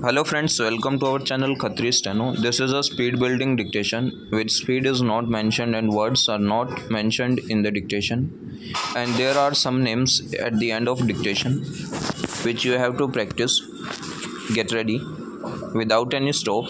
Hello friends, welcome to our channel Khatri Steno. This is a speed building dictation which speed is not mentioned and words are not mentioned in the dictation. And there are some names at the end of dictation which you have to practice. Get ready without any stop.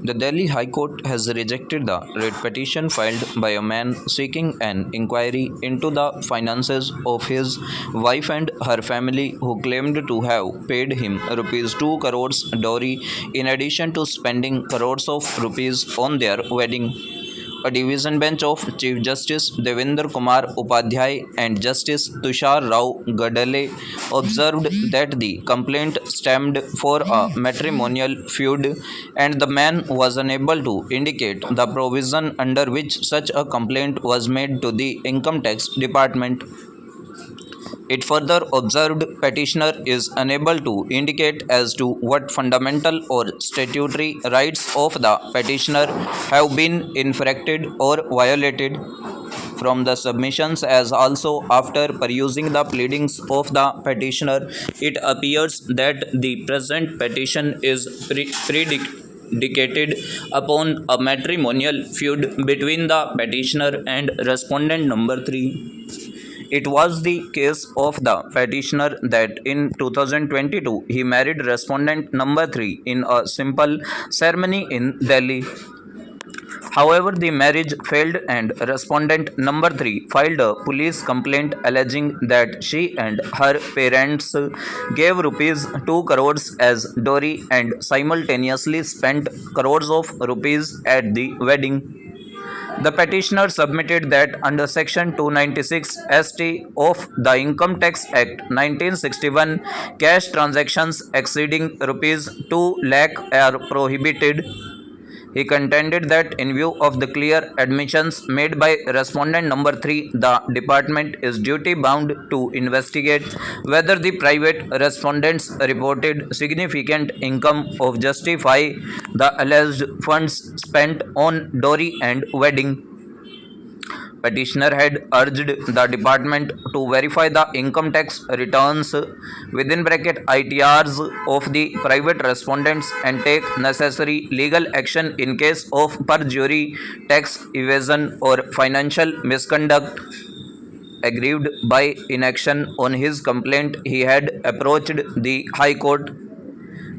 The Delhi High Court has rejected the writ petition filed by a man seeking an inquiry into the finances of his wife and her family, who claimed to have paid him rupees 2 crores dowry in addition to spending crores of rupees on their wedding. A division bench of Chief Justice Devendra Kumar Upadhyay and Justice Tushar Rao Gadale observed that the complaint stemmed for a matrimonial feud and the man was unable to indicate the provision under which such a complaint was made to the Income Tax Department. It further observed petitioner is unable to indicate as to what fundamental or statutory rights of the petitioner have been infracted or violated. From the submissions as also after perusing the pleadings of the petitioner, it appears that the present petition is predicated upon a matrimonial feud between the petitioner and respondent number 3. It was the case of the petitioner that in 2022 he married respondent number 3 in a simple ceremony in Delhi. However, the marriage failed and respondent number 3 filed a police complaint alleging that she and her parents gave rupees 2 crores as dowry and simultaneously spent crores of rupees at the wedding. The petitioner submitted that under Section 296 ST of the Income Tax Act 1961, cash transactions exceeding rupees 2 lakh are prohibited. He contended that in view of the clear admissions made by respondent number 3, the department is duty bound to investigate whether the private respondents reported significant income of justify the alleged funds spent on dowry and wedding. Petitioner had urged the department to verify the income tax returns (ITRs) of the private respondents and take necessary legal action in case of perjury, tax evasion, or financial misconduct. Aggrieved by inaction on his complaint, he had approached the High Court.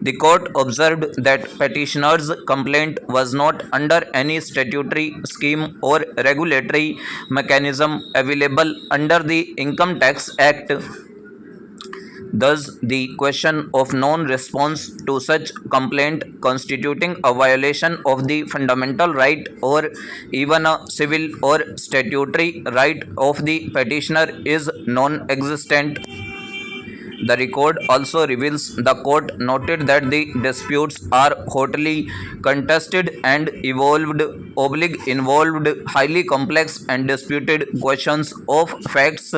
The court observed that petitioner's complaint was not under any statutory scheme or regulatory mechanism available under the Income Tax Act. Thus, the question of non-response to such complaint constituting a violation of the fundamental right or even a civil or statutory right of the petitioner is non-existent. The record also reveals the court noted that the disputes are hotly contested and involved highly complex and disputed questions of facts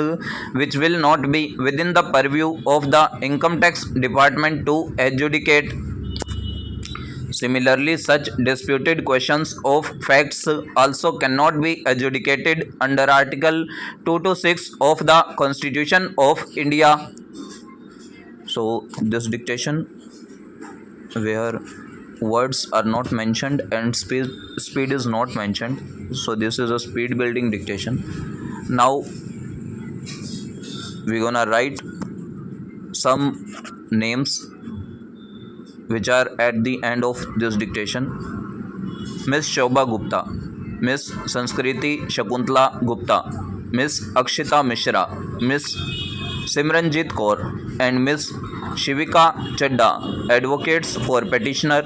which will not be within the purview of the Income Tax Department to adjudicate. Similarly, such disputed questions of facts also cannot be adjudicated under Article 226 of the Constitution of India. So, this dictation where words are not mentioned and speed is not mentioned. So, this is a speed building dictation. Now, we're gonna write some names which are at the end of this dictation. Miss Shobha Gupta, Miss Sanskriti Shakuntala Gupta, Miss Akshita Mishra, Miss Simranjit Kaur, and Miss Shivika Chadda, advocates for petitioner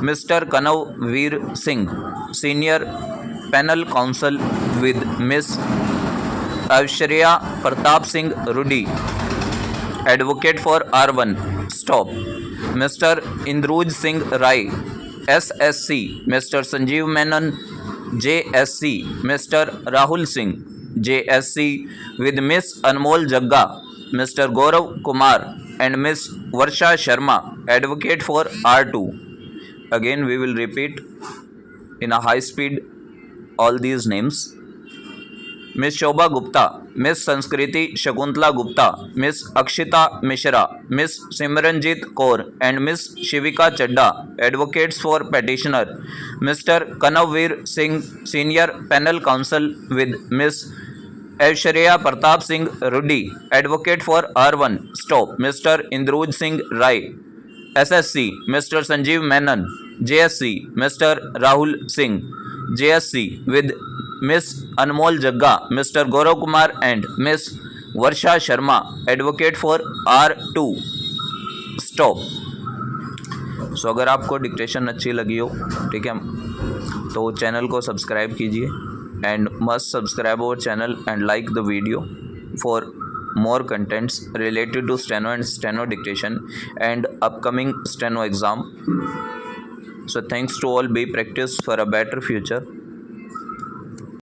Mr. Kanav Veer Singh, senior panel counsel with Miss Aishwarya Pratap Singh Rudi, advocate for R1. Stop. Mr. Indruj Singh Rai, SSC, Mr. Sanjeev Menon, JSC, Mr. Rahul Singh, JSC, with Miss Anmol Jagga, Mr. Gaurav Kumar, and Miss Varsha Sharma, advocate for R2. Again, we will repeat in a high speed all these names. Miss Shobha Gupta, Miss Sanskriti Shakuntala Gupta, Miss Akshita Mishra, Miss Simranjeet Kaur and Miss Shivika Chadda, advocates for petitioner, Mr. Kanavveer Singh, senior panel counsel with Miss Aishwarya Pratap Singh Ruddy, advocate for R1 stop, Mr. Indruj Singh Rai, SSC, Mr. Sanjeev Menon, JSC, Mr. Rahul Singh, JSC with Miss Anmol Jagga, Mr. Gaurav Kumar and Miss Varsha Sharma, advocate for R2 stop. सो अगर आपको dictation अच्छी लगी हो, ठीक है, तो channel को subscribe कीजिए and must subscribe our channel and like the video for more contents related to steno and steno dictation and upcoming steno exam. So thanks to all, be practice for a better future.